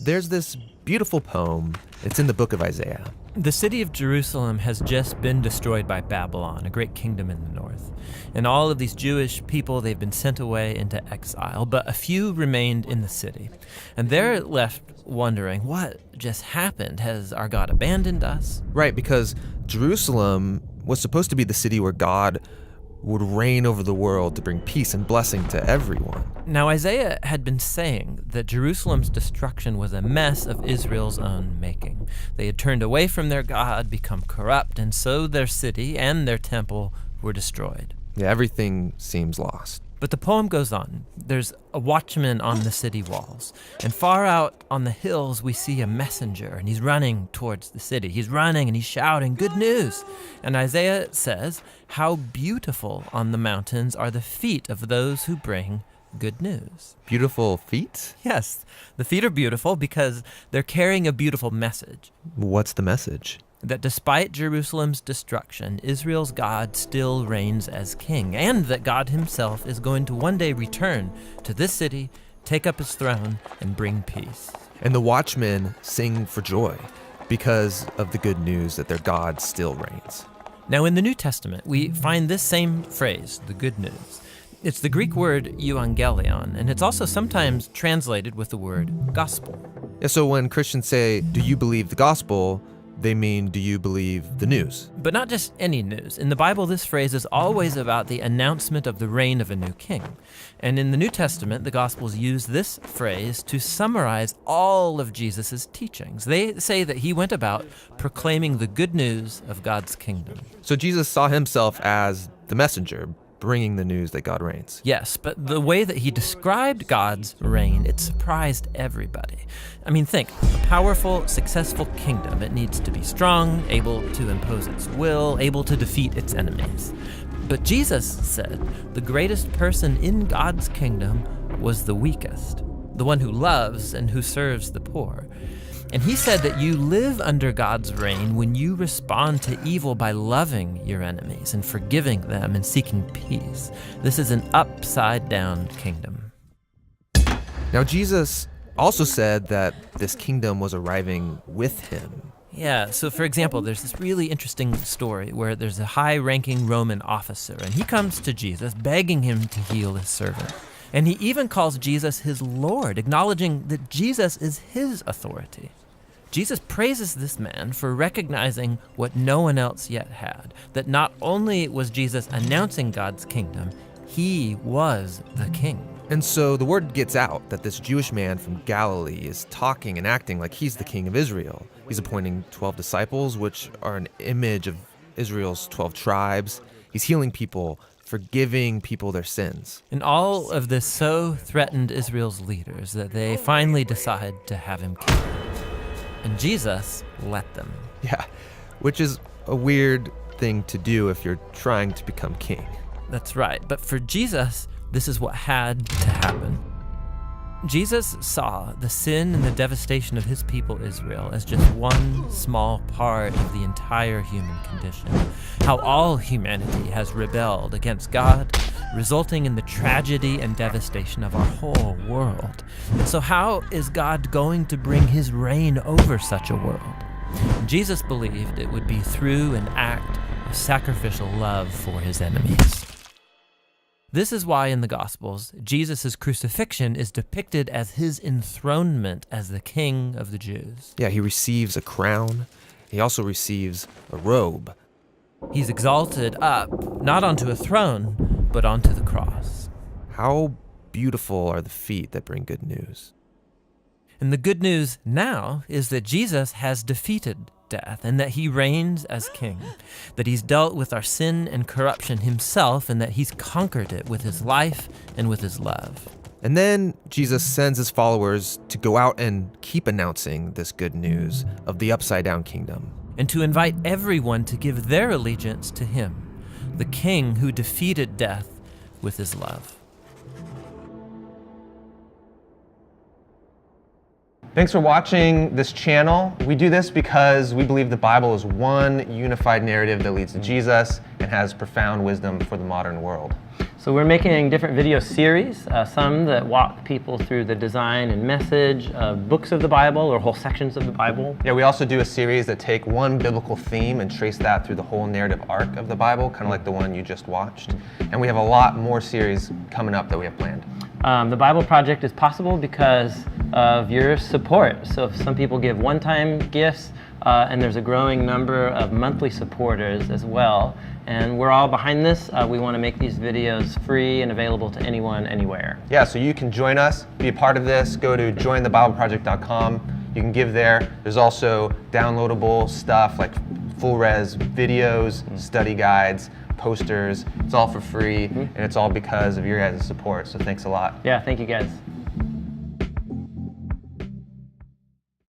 there's this beautiful poem. It's in the book of Isaiah. The city of Jerusalem has just been destroyed by Babylon, a great kingdom in the north. And all of these Jewish people, they've been sent away into exile, but a few remained in the city. And they're left wondering, what just happened? Has our God abandoned us? Right, because Jerusalem was supposed to be the city where God would reign over the world to bring peace and blessing to everyone. Now, Isaiah had been saying that Jerusalem's destruction was a mess of Israel's own making. They had turned away from their God, become corrupt, and so their city and their temple were destroyed. Yeah, everything seems lost. But the poem goes on. There's a watchman on the city walls. And far out on the hills, we see a messenger, and he's running towards the city. He's running and he's shouting, "Good news!" And Isaiah says, "How beautiful on the mountains are the feet of those who bring good news." Beautiful feet? Yes, the feet are beautiful because they're carrying a beautiful message. What's the message? That despite Jerusalem's destruction, Israel's God still reigns as king, and that God himself is going to one day return to this city, take up his throne, and bring peace. And the watchmen sing for joy because of the good news that their God still reigns. Now in the New Testament, we find this same phrase, the good news. It's the Greek word euangelion, and it's also sometimes translated with the word gospel. Yeah, so when Christians say, "Do you believe the gospel?" they mean, do you believe the news? But not just any news. In the Bible, this phrase is always about the announcement of the reign of a new king. And in the New Testament, the Gospels use this phrase to summarize all of Jesus' teachings. They say that he went about proclaiming the good news of God's kingdom. So Jesus saw himself as the messenger, bringing the news that God reigns. Yes, but the way that he described God's reign, it surprised everybody. I mean, think, a powerful, successful kingdom. It needs to be strong, able to impose its will, able to defeat its enemies. But Jesus said the greatest person in God's kingdom was the weakest, the one who loves and who serves the poor. And he said that you live under God's reign when you respond to evil by loving your enemies and forgiving them and seeking peace. This is an upside-down kingdom. Now, Jesus also said that this kingdom was arriving with him. Yeah, so for example, there's this really interesting story where there's a high-ranking Roman officer, and he comes to Jesus begging him to heal his servant. And he even calls Jesus his Lord, acknowledging that Jesus is his authority. Jesus praises this man for recognizing what no one else yet had, that not only was Jesus announcing God's kingdom, he was the king. And so the word gets out that this Jewish man from Galilee is talking and acting like he's the king of Israel. He's appointing 12 disciples, which are an image of Israel's 12 tribes. He's healing people, forgiving people their sins. And all of this so threatened Israel's leaders that they finally decide to have him killed. And Jesus let them. Yeah, which is a weird thing to do if you're trying to become king. That's right. But for Jesus, this is what had to happen. Jesus saw the sin and the devastation of his people Israel as just one small part of the entire human condition. How all humanity has rebelled against God, resulting in the tragedy and devastation of our whole world. And so how is God going to bring his reign over such a world? Jesus believed it would be through an act of sacrificial love for his enemies. This is why in the Gospels, Jesus' crucifixion is depicted as his enthronement as the King of the Jews. Yeah, he receives a crown. He also receives a robe. He's exalted up, not onto a throne, but onto the cross. How beautiful are the feet that bring good news. And the good news now is that Jesus has defeated death and that he reigns as king, that he's dealt with our sin and corruption himself and that he's conquered it with his life and with his love. And then Jesus sends his followers to go out and keep announcing this good news of the upside-down kingdom. And to invite everyone to give their allegiance to him, the king who defeated death with his love. Thanks for watching this channel. We do this because we believe the Bible is one unified narrative that leads to Jesus and has profound wisdom for the modern world. So we're making different video series, some that walk people through the design and message of books of the Bible or whole sections of the Bible. Yeah, we also do a series that take one biblical theme and trace that through the whole narrative arc of the Bible, kind of like the one you just watched. And we have a lot more series coming up that we have planned. The Bible Project is possible because of your support. So if some people give one-time gifts, and there's a growing number of monthly supporters as well. And we're all behind this. We want to make these videos free and available to anyone, anywhere. Yeah, so you can join us, be a part of this. Go to jointhebibleproject.com. You can give there. There's also downloadable stuff like full-res videos, study guides, posters. It's all for free, and it's all because of your guys' support. So thanks a lot. Yeah, thank you guys.